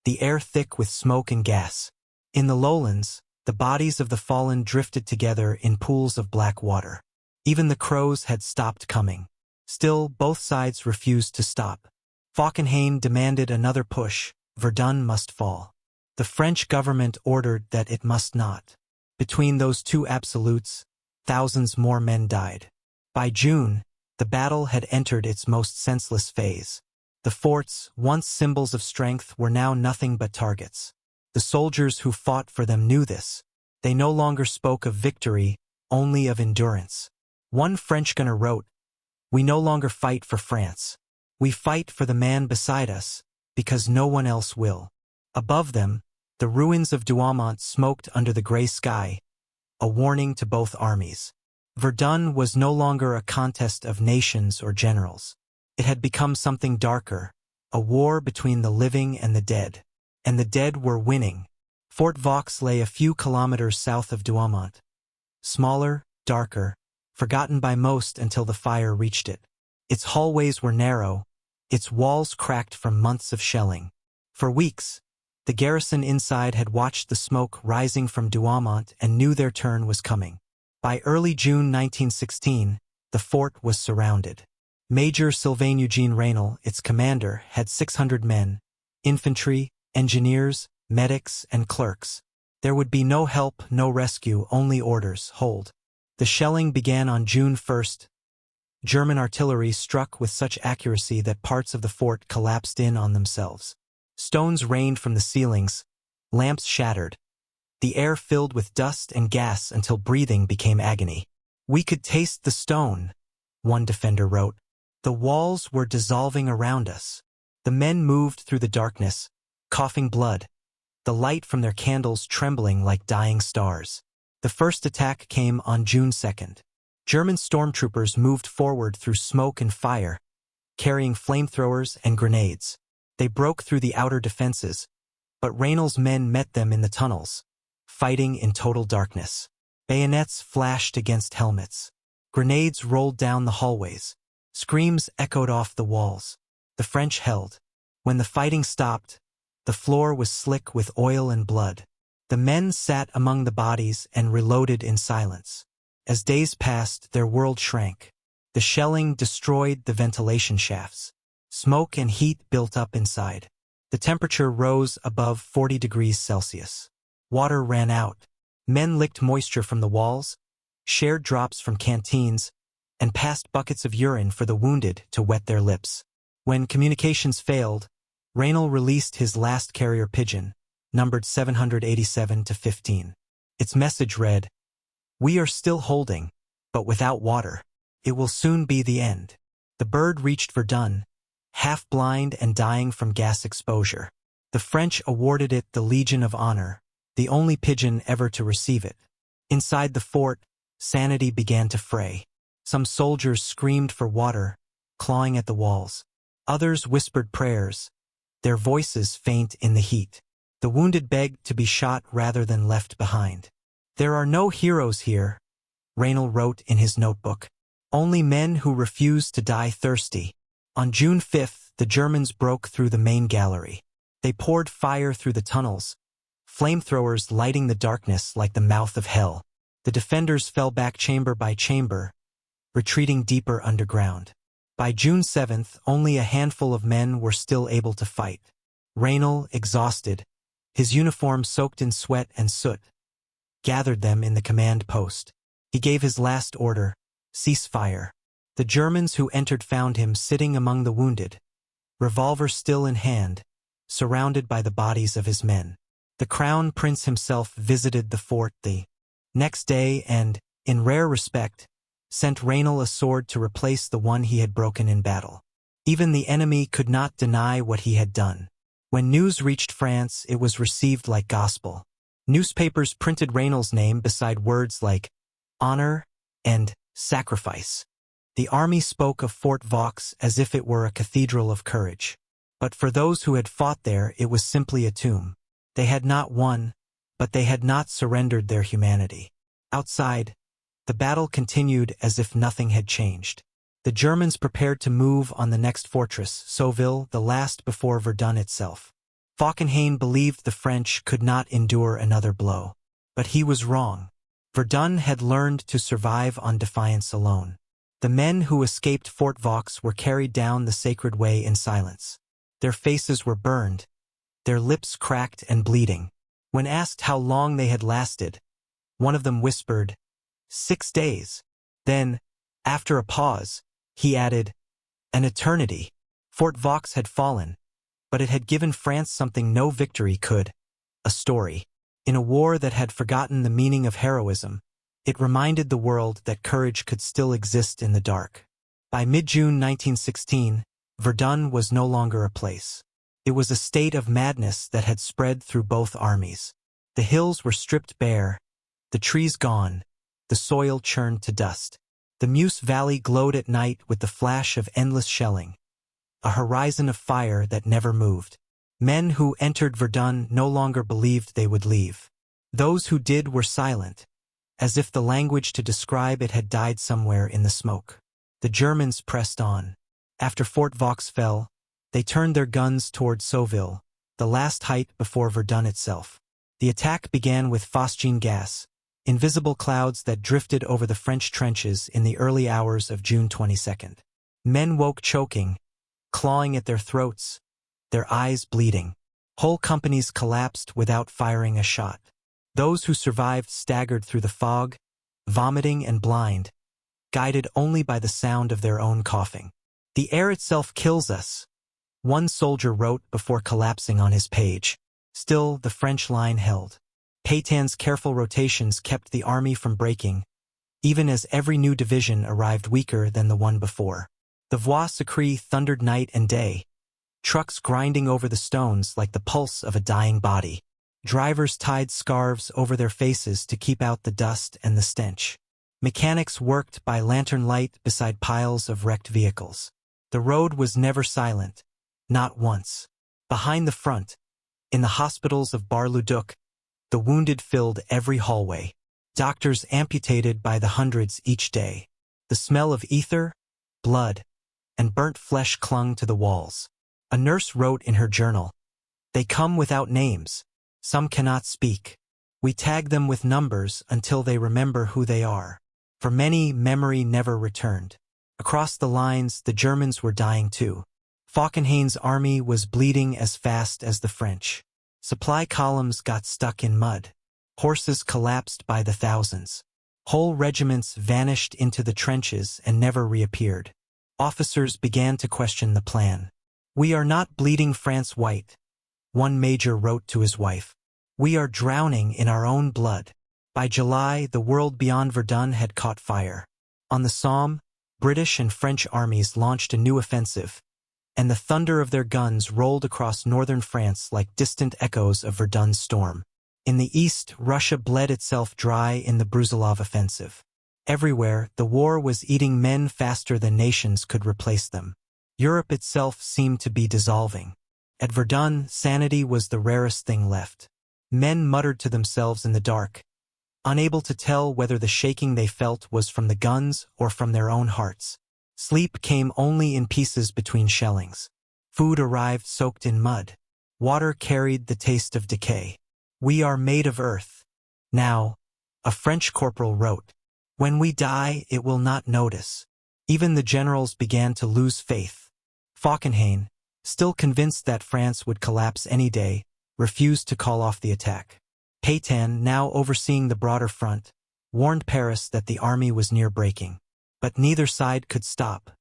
the air thick with smoke and gas. In the lowlands, the bodies of the fallen drifted together in pools of black water. Even the crows had stopped coming. Still, both sides refused to stop. Falkenhayn demanded another push. Verdun must fall. The French government ordered that it must not. Between those two absolutes, thousands more men died. By June, the battle had entered its most senseless phase. The forts, once symbols of strength, were now nothing but targets. The soldiers who fought for them knew this. They no longer spoke of victory, only of endurance. One French gunner wrote, "We no longer fight for France. We fight for the man beside us, because no one else will." Above them, the ruins of Douaumont smoked under the gray sky, a warning to both armies. Verdun was no longer a contest of nations or generals. It had become something darker, a war between the living and the dead. And the dead were winning. Fort Vaux lay a few kilometers south of Douaumont. Smaller, darker, forgotten by most until the fire reached it. Its hallways were narrow, its walls cracked from months of shelling. For weeks, the garrison inside had watched the smoke rising from Douaumont and knew their turn was coming. By early June 1916, the fort was surrounded. Major Sylvain Eugene Raynal, its commander, had 600 men, infantry, engineers, medics, and clerks. There would be no help, no rescue, only orders, hold. The shelling began on June 1st. German artillery struck with such accuracy that parts of the fort collapsed in on themselves. Stones rained from the ceilings, lamps shattered. The air filled with dust and gas until breathing became agony. "We could taste the stone," one defender wrote. "The walls were dissolving around us." The men moved through the darkness, coughing blood, the light from their candles trembling like dying stars. The first attack came on June 2nd. German stormtroopers moved forward through smoke and fire, carrying flamethrowers and grenades. They broke through the outer defenses, but Raynal's men met them in the tunnels, fighting in total darkness. Bayonets flashed against helmets. Grenades rolled down the hallways. Screams echoed off the walls. The French held. When the fighting stopped, the floor was slick with oil and blood. The men sat among the bodies and reloaded in silence. As days passed, their world shrank. The shelling destroyed the ventilation shafts. Smoke and heat built up inside. The temperature rose above 40 degrees Celsius. Water ran out. Men licked moisture from the walls, shared drops from canteens, and passed buckets of urine for the wounded to wet their lips. When communications failed, Raynal released his last carrier pigeon, numbered 787-15. Its message read, "We are still holding, but without water. It will soon be the end." The bird reached Verdun, half blind and dying from gas exposure. The French awarded it the Legion of Honor, the only pigeon ever to receive it. Inside the fort, sanity began to fray. Some soldiers screamed for water, clawing at the walls. Others whispered prayers, their voices faint in the heat. The wounded begged to be shot rather than left behind. "There are no heroes here," Raynal wrote in his notebook. "Only men who refuse to die thirsty." On June 5th, the Germans broke through the main gallery. They poured fire through the tunnels, flamethrowers lighting the darkness like the mouth of hell. The defenders fell back chamber by chamber, retreating deeper underground. By June 7th, only a handful of men were still able to fight. Raynal, exhausted, his uniform soaked in sweat and soot, gathered them in the command post. He gave his last order, cease fire. The Germans who entered found him sitting among the wounded, revolver still in hand, surrounded by the bodies of his men. The Crown Prince himself visited the fort the next day and, in rare respect, sent Raynal a sword to replace the one he had broken in battle. Even the enemy could not deny what he had done. When news reached France, it was received like gospel. Newspapers printed Raynal's name beside words like honor and sacrifice. The army spoke of Fort Vaux as if it were a cathedral of courage. But for those who had fought there, it was simply a tomb. They had not won, but they had not surrendered their humanity. Outside, the battle continued as if nothing had changed. The Germans prepared to move on the next fortress, Sauville, the last before Verdun itself. Falkenhayn believed the French could not endure another blow. But he was wrong. Verdun had learned to survive on defiance alone. The men who escaped Fort Vaux were carried down the sacred way in silence. Their faces were burned, their lips cracked and bleeding. When asked how long they had lasted, one of them whispered, 6 days. Then, after a pause, he added, an eternity. Fort Vaux had fallen, but it had given France something no victory could, a story. In a war that had forgotten the meaning of heroism, it reminded the world that courage could still exist in the dark. By mid-June 1916, Verdun was no longer a place. It was a state of madness that had spread through both armies. The hills were stripped bare, the trees gone, the soil churned to dust. The Meuse Valley glowed at night with the flash of endless shelling, a horizon of fire that never moved. Men who entered Verdun no longer believed they would leave. Those who did were silent, as if the language to describe it had died somewhere in the smoke. The Germans pressed on. After Fort Vaux fell, they turned their guns toward Sauville, the last height before Verdun itself. The attack began with phosgene gas, invisible clouds that drifted over the French trenches in the early hours of June 22nd. Men woke choking, clawing at their throats, their eyes bleeding. Whole companies collapsed without firing a shot. Those who survived staggered through the fog, vomiting and blind, guided only by the sound of their own coughing. The air itself kills us, one soldier wrote before collapsing on his page. Still, the French line held. Pétain's careful rotations kept the army from breaking, even as every new division arrived weaker than the one before. The Voix Sacrée thundered night and day, trucks grinding over the stones like the pulse of a dying body. Drivers tied scarves over their faces to keep out the dust and the stench. Mechanics worked by lantern light beside piles of wrecked vehicles. The road was never silent, not once. Behind the front, in the hospitals of Bar-le-Duc, the wounded filled every hallway. Doctors amputated by the hundreds each day. The smell of ether, blood, and burnt flesh clung to the walls. A nurse wrote in her journal, "They come without names. Some cannot speak. We tag them with numbers until they remember who they are." For many, memory never returned. Across the lines, the Germans were dying too. Falkenhayn's army was bleeding as fast as the French. Supply columns got stuck in mud. Horses collapsed by the thousands. Whole regiments vanished into the trenches and never reappeared. Officers began to question the plan. "We are not bleeding France white," one major wrote to his wife. "We are drowning in our own blood." By July, the world beyond Verdun had caught fire. On the Somme, British and French armies launched a new offensive, and the thunder of their guns rolled across northern France like distant echoes of Verdun's storm. In the east, Russia bled itself dry in the Brusilov offensive. Everywhere, the war was eating men faster than nations could replace them. Europe itself seemed to be dissolving. At Verdun, sanity was the rarest thing left. Men muttered to themselves in the dark, unable to tell whether the shaking they felt was from the guns or from their own hearts. Sleep came only in pieces between shellings. Food arrived soaked in mud. Water carried the taste of decay. "We are made of earth. Now," a French corporal wrote, "when we die, it will not notice." Even the generals began to lose faith. Falkenhayn, still convinced that France would collapse any day, refused to call off the attack. Pétain, now overseeing the broader front, warned Paris that the army was near breaking. But neither side could stop.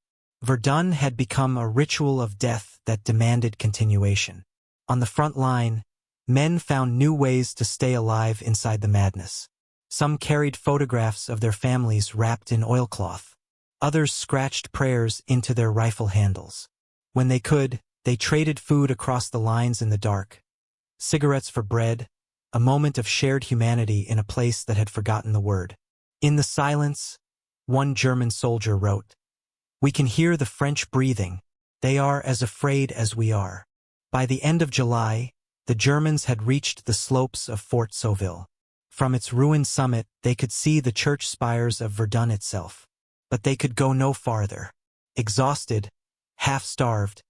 Verdun had become a ritual of death that demanded continuation. On the front line, men found new ways to stay alive inside the madness. Some carried photographs of their families wrapped in oilcloth. Others scratched prayers into their rifle handles. When they could, they traded food across the lines in the dark. Cigarettes for bread, a moment of shared humanity in a place that had forgotten the word. In the silence, one German soldier wrote, "We can hear the French breathing. They are as afraid as we are." By the end of July, the Germans had reached the slopes of Fort Sauville. From its ruined summit, they could see the church spires of Verdun itself. But they could go no farther. Exhausted, half-starved,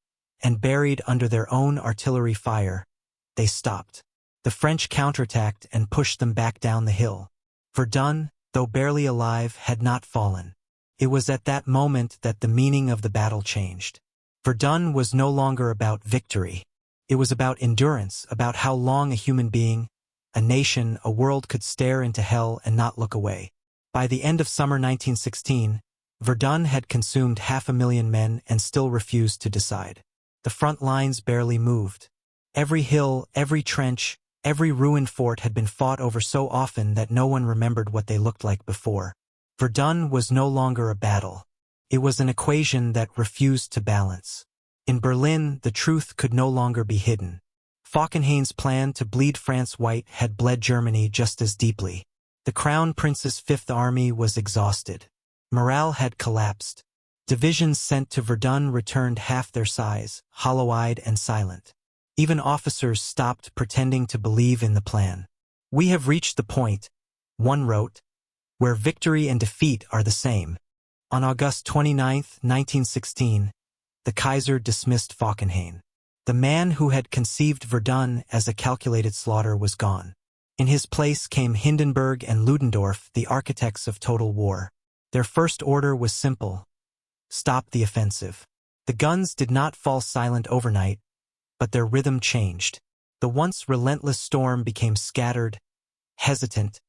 and buried under their own artillery fire, they stopped. The French counterattacked and pushed them back down the hill. Verdun, though barely alive, had not fallen. It was at that moment that the meaning of the battle changed. Verdun was no longer about victory. It was about endurance, about how long a human being, a nation, a world could stare into hell and not look away. By the end of summer 1916, Verdun had consumed 500,000 men and still refused to decide. The front lines barely moved. Every hill, every trench, every ruined fort had been fought over so often that no one remembered what they looked like before. Verdun was no longer a battle. It was an equation that refused to balance. In Berlin, the truth could no longer be hidden. Falkenhayn's plan to bleed France white had bled Germany just as deeply. The Crown Prince's Fifth Army was exhausted. Morale had collapsed. Divisions sent to Verdun returned half their size, hollow-eyed and silent. Even officers stopped pretending to believe in the plan. "We have reached the point," one wrote, "where victory and defeat are the same." On August 29, 1916, the Kaiser dismissed Falkenhayn. The man who had conceived Verdun as a calculated slaughter was gone. In his place came Hindenburg and Ludendorff, the architects of total war. Their first order was simple: stop the offensive. The guns did not fall silent overnight, but their rhythm changed. The once relentless storm became scattered, hesitant,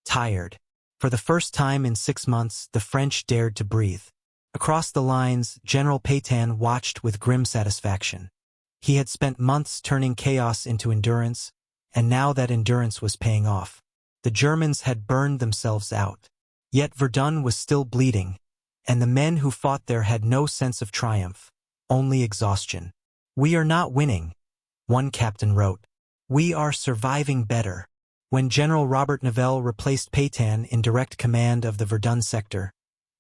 tired. For the first time in 6 months, the French dared to breathe. Across the lines, General Pétain watched with grim satisfaction. He had spent months turning chaos into endurance, and now that endurance was paying off. The Germans had burned themselves out. Yet Verdun was still bleeding, and the men who fought there had no sense of triumph, only exhaustion. "We are not winning," one captain wrote. "We are surviving better." When General Robert Nivelle replaced Pétain in direct command of the Verdun sector,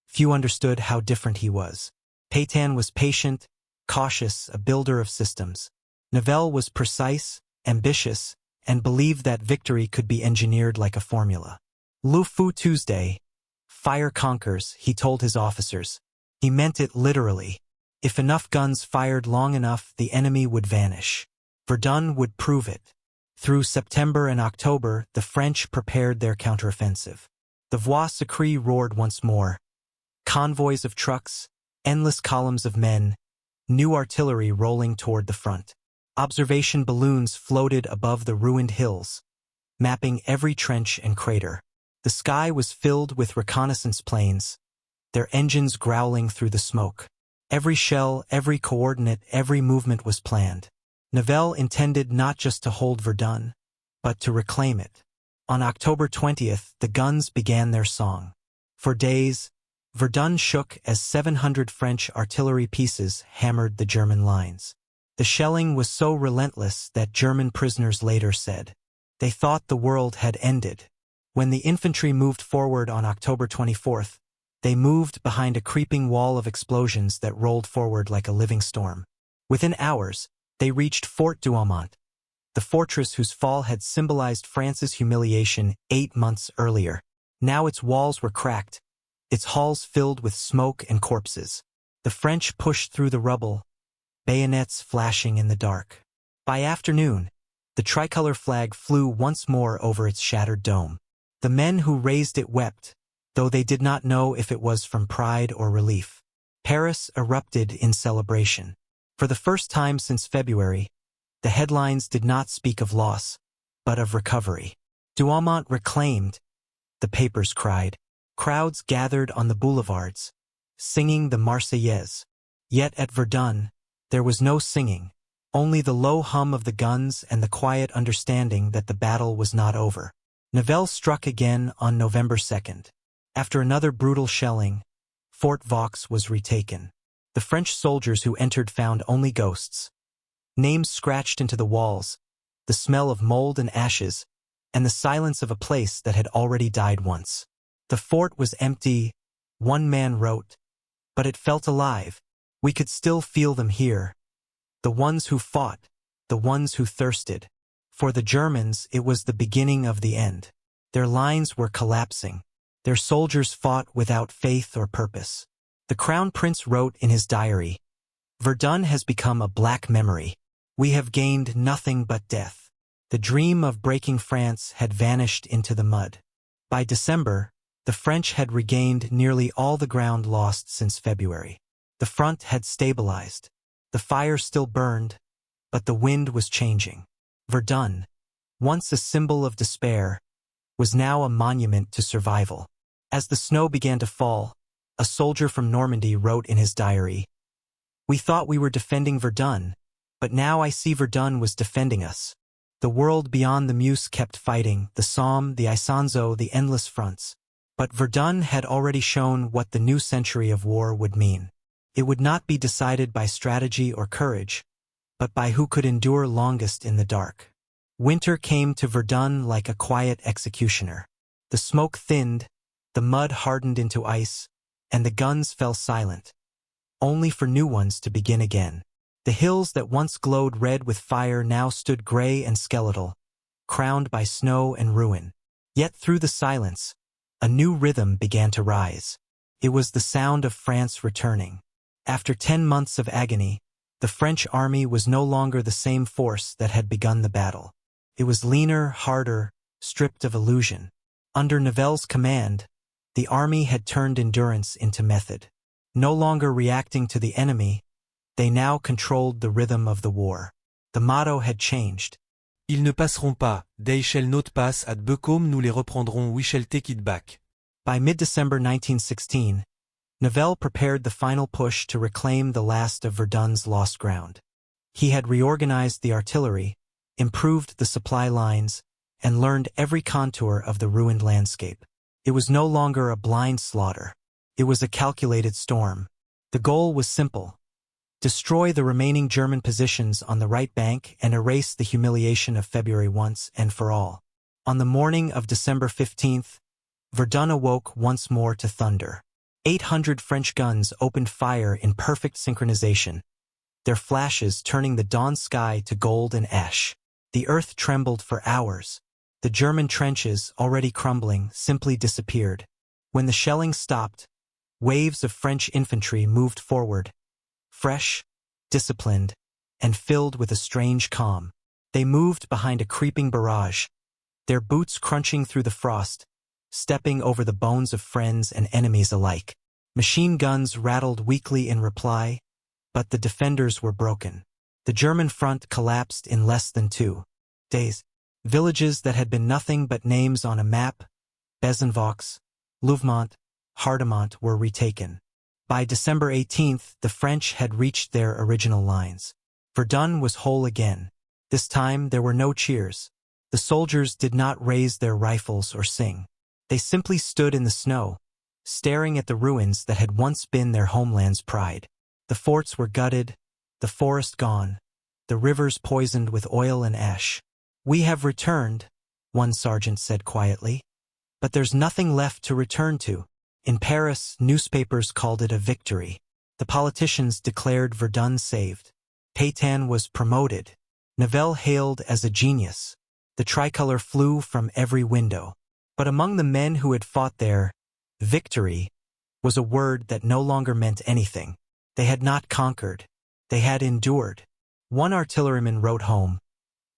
few understood how different he was. Pétain was patient, cautious, a builder of systems. Nivelle was precise, ambitious, and believed that victory could be engineered like a formula. "Le feu Tuesday, fire conquers," he told his officers. He meant it literally. If enough guns fired long enough, the enemy would vanish. Verdun would prove it. Through September and October, the French prepared their counteroffensive. The Voix sacrée roared once more. Convoys of trucks, endless columns of men, new artillery rolling toward the front. Observation balloons floated above the ruined hills, mapping every trench and crater. The sky was filled with reconnaissance planes, their engines growling through the smoke. Every shell, every coordinate, every movement was planned. Nivelle intended not just to hold Verdun, but to reclaim it. On October 20th, the guns began their song. For days, Verdun shook as 700 French artillery pieces hammered the German lines. The shelling was so relentless that German prisoners later said, they thought the world had ended. When the infantry moved forward on October 24th, they moved behind a creeping wall of explosions that rolled forward like a living storm. Within hours, they reached Fort Douaumont, the fortress whose fall had symbolized France's humiliation 8 months earlier. Now its walls were cracked, its halls filled with smoke and corpses. The French pushed through the rubble, bayonets flashing in the dark. By afternoon, the tricolor flag flew once more over its shattered dome. The men who raised it wept, though they did not know if it was from pride or relief. Paris erupted in celebration. For the first time since February, The headlines did not speak of loss, but of recovery. Douaumont reclaimed, the papers cried. Crowds gathered on the boulevards, singing the Marseillaise. Yet at Verdun, there was no singing, only the low hum of the guns and the quiet understanding that the battle was not over. Nivelle struck again on November 2nd. After another brutal shelling, Fort Vaux was retaken. The French soldiers who entered found only ghosts. Names scratched into the walls, the smell of mold and ashes, and the silence of a place that had already died once. The fort was empty, one man wrote, but it felt alive. We could still feel them here. The ones who fought, the ones who thirsted. For the Germans, it was the beginning of the end. Their lines were collapsing. Their soldiers fought without faith or purpose. The Crown Prince wrote in his diary, "Verdun has become a black memory. We have gained nothing but death." The dream of breaking France had vanished into the mud. By December, the French had regained nearly all the ground lost since February. The front had stabilized. The fire still burned, but the wind was changing. Verdun, once a symbol of despair, was now a monument to survival. As the snow began to fall, a soldier from Normandy wrote in his diary, "We thought we were defending Verdun, but now I see Verdun was defending us." The world beyond the Meuse kept fighting, the Somme, the Isonzo, the endless fronts. But Verdun had already shown what the new century of war would mean. It would not be decided by strategy or courage, but by who could endure longest in the dark. Winter came to Verdun like a quiet executioner. The smoke thinned, the mud hardened into ice, and the guns fell silent, only for new ones to begin again. The hills that once glowed red with fire now stood gray and skeletal, crowned by snow and ruin. Yet through the silence, a new rhythm began to rise. It was the sound of France returning. After 10 months of agony, the French army was no longer the same force that had begun the battle. It was leaner, harder, stripped of illusion. Under Nivelle's command, the army had turned endurance into method. No longer reacting to the enemy, they now controlled the rhythm of the war. The motto had changed. Ils ne passeront pas, they shall not pass at Becaume, nous les reprendrons, we shall take it back. By mid-December 1916, Nivelle prepared the final push to reclaim the last of Verdun's lost ground. He had reorganized the artillery, improved the supply lines, and learned every contour of the ruined landscape. It was no longer a blind slaughter. It was a calculated storm. The goal was simple: destroy the remaining German positions on the right bank and erase the humiliation of February once and for all. On the morning of December 15th, Verdun awoke once more to thunder. 800 French guns opened fire in perfect synchronization, their flashes turning the dawn sky to gold and ash. The earth trembled for hours. The German trenches, already crumbling, simply disappeared. When the shelling stopped, waves of French infantry moved forward, fresh, disciplined, and filled with a strange calm. They moved behind a creeping barrage, their boots crunching through the frost, stepping over the bones of friends and enemies alike. Machine guns rattled weakly in reply, but the defenders were broken. The German front collapsed in less than 2 days. Villages that had been nothing but names on a map, Bezenvaux, Louvemont, Hardemont, were retaken. By December 18th, the French had reached their original lines. Verdun was whole again. This time there were no cheers. The soldiers did not raise their rifles or sing. They simply stood in the snow, staring at the ruins that had once been their homeland's pride. The forts were gutted, the forest gone, the rivers poisoned with oil and ash. "We have returned," one sergeant said quietly. "But there's nothing left to return to." In Paris, newspapers called it a victory. The politicians declared Verdun saved. Pétain was promoted. Nivelle hailed as a genius. The tricolor flew from every window. But among the men who had fought there, victory was a word that no longer meant anything. They had not conquered. They had endured. One artilleryman wrote home,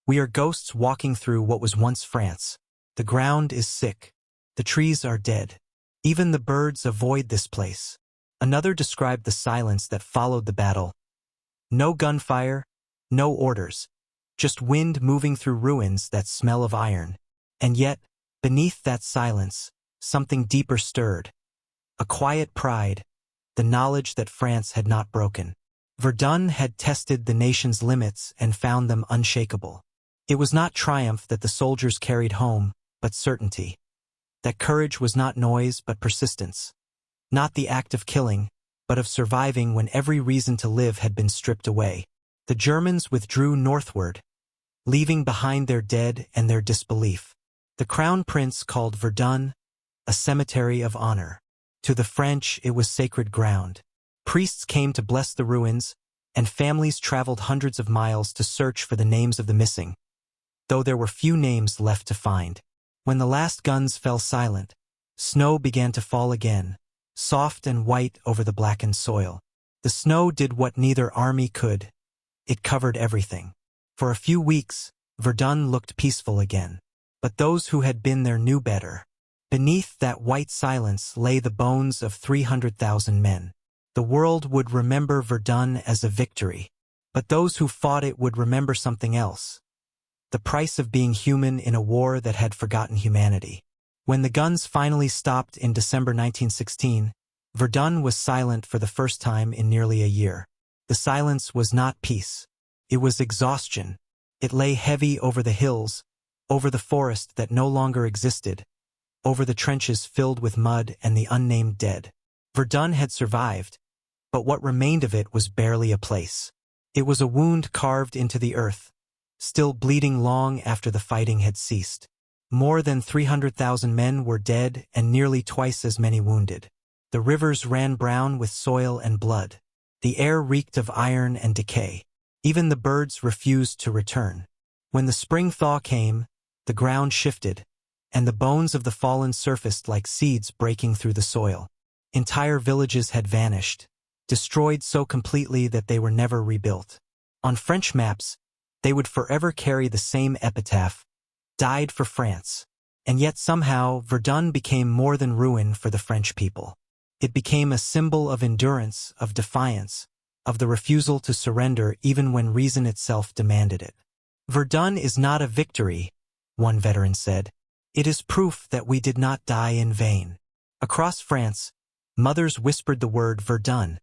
"We are ghosts walking through what was once France. The ground is sick. The trees are dead. Even the birds avoid this place." Another described the silence that followed the battle. No gunfire, no orders, just wind moving through ruins that smell of iron. And yet, beneath that silence, something deeper stirred. A quiet pride, the knowledge that France had not broken. Verdun had tested the nation's limits and found them unshakable. It was not triumph that the soldiers carried home, but certainty. That courage was not noise but persistence. Not the act of killing, but of surviving when every reason to live had been stripped away. The Germans withdrew northward, leaving behind their dead and their disbelief. The Crown Prince called Verdun a cemetery of honor. To the French, it was sacred ground. Priests came to bless the ruins, and families traveled hundreds of miles to search for the names of the missing, though there were few names left to find. When the last guns fell silent, snow began to fall again, soft and white over the blackened soil. The snow did what neither army could. It covered everything. For a few weeks, Verdun looked peaceful again. But those who had been there knew better. Beneath that white silence lay the bones of 300,000 men. The world would remember Verdun as a victory, but those who fought it would remember something else. The price of being human in a war that had forgotten humanity. When the guns finally stopped in December 1916, Verdun was silent for the first time in nearly a year. The silence was not peace. It was exhaustion. It lay heavy over the hills, over the forest that no longer existed, over the trenches filled with mud and the unnamed dead. Verdun had survived, but what remained of it was barely a place. It was a wound carved into the earth, still bleeding long after the fighting had ceased. More than 300,000 men were dead and nearly twice as many wounded. The rivers ran brown with soil and blood. The air reeked of iron and decay. Even the birds refused to return. When the spring thaw came, the ground shifted, and the bones of the fallen surfaced like seeds breaking through the soil. Entire villages had vanished, destroyed so completely that they were never rebuilt. On French maps, they would forever carry the same epitaph: died for France. And yet somehow Verdun became more than ruin for the French people. It became a symbol of endurance, of defiance, of the refusal to surrender even when reason itself demanded it. Verdun is not a victory, one veteran said. It is proof that we did not die in vain. Across France, mothers whispered the word Verdun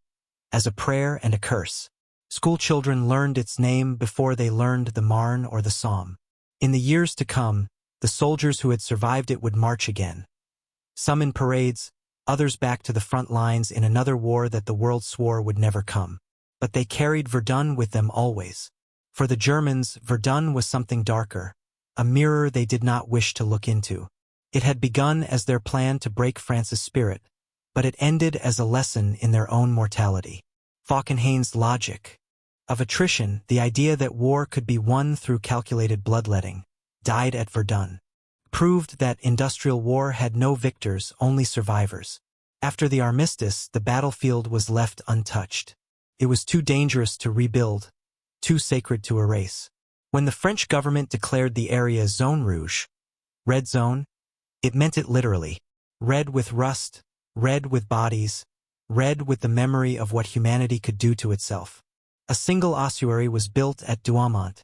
as a prayer and a curse. Schoolchildren learned its name before they learned the Marne or the Somme. In the years to come, the soldiers who had survived it would march again. Some in parades, others back to the front lines in another war that the world swore would never come. But they carried Verdun with them always. For the Germans, Verdun was something darker, a mirror they did not wish to look into. It had begun as their plan to break France's spirit, but it ended as a lesson in their own mortality. Falkenhayn's logic of attrition, the idea that war could be won through calculated bloodletting, died at Verdun. Proved that industrial war had no victors, only survivors. After the armistice, the battlefield was left untouched. It was too dangerous to rebuild, too sacred to erase. When the French government declared the area Zone Rouge, Red Zone, it meant it literally. Red with rust, red with bodies, red with the memory of what humanity could do to itself. A single ossuary was built at Douaumont,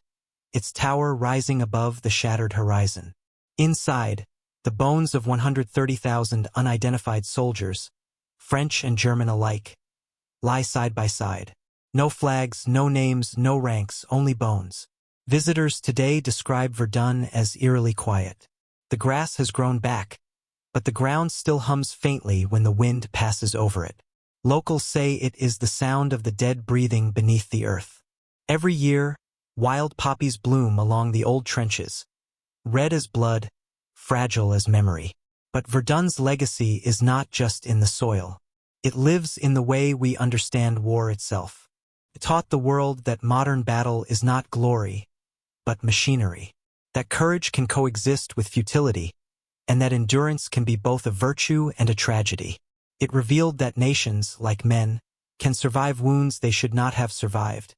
its tower rising above the shattered horizon. Inside, the bones of 130,000 unidentified soldiers, French and German alike, lie side by side. No flags, no names, no ranks, only bones. Visitors today describe Verdun as eerily quiet. The grass has grown back, but the ground still hums faintly when the wind passes over it. Locals say it is the sound of the dead breathing beneath the earth. Every year, wild poppies bloom along the old trenches, red as blood, fragile as memory. But Verdun's legacy is not just in the soil. It lives in the way we understand war itself. It taught the world that modern battle is not glory, but machinery. That courage can coexist with futility, and that endurance can be both a virtue and a tragedy. It revealed that nations, like men, can survive wounds they should not have survived,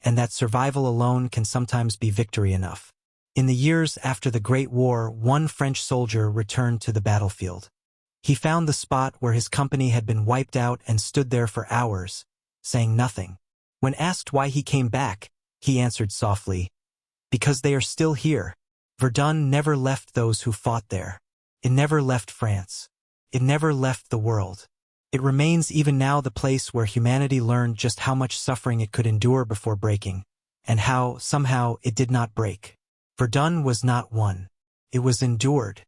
and that survival alone can sometimes be victory enough. In the years after the Great War, one French soldier returned to the battlefield. He found the spot where his company had been wiped out and stood there for hours, saying nothing. When asked why he came back, he answered softly, Because they are still here. Verdun never left those who fought there. It never left France. It never left the world. It remains even now the place where humanity learned just how much suffering it could endure before breaking, and how, somehow, it did not break. Verdun was not won. It was endured.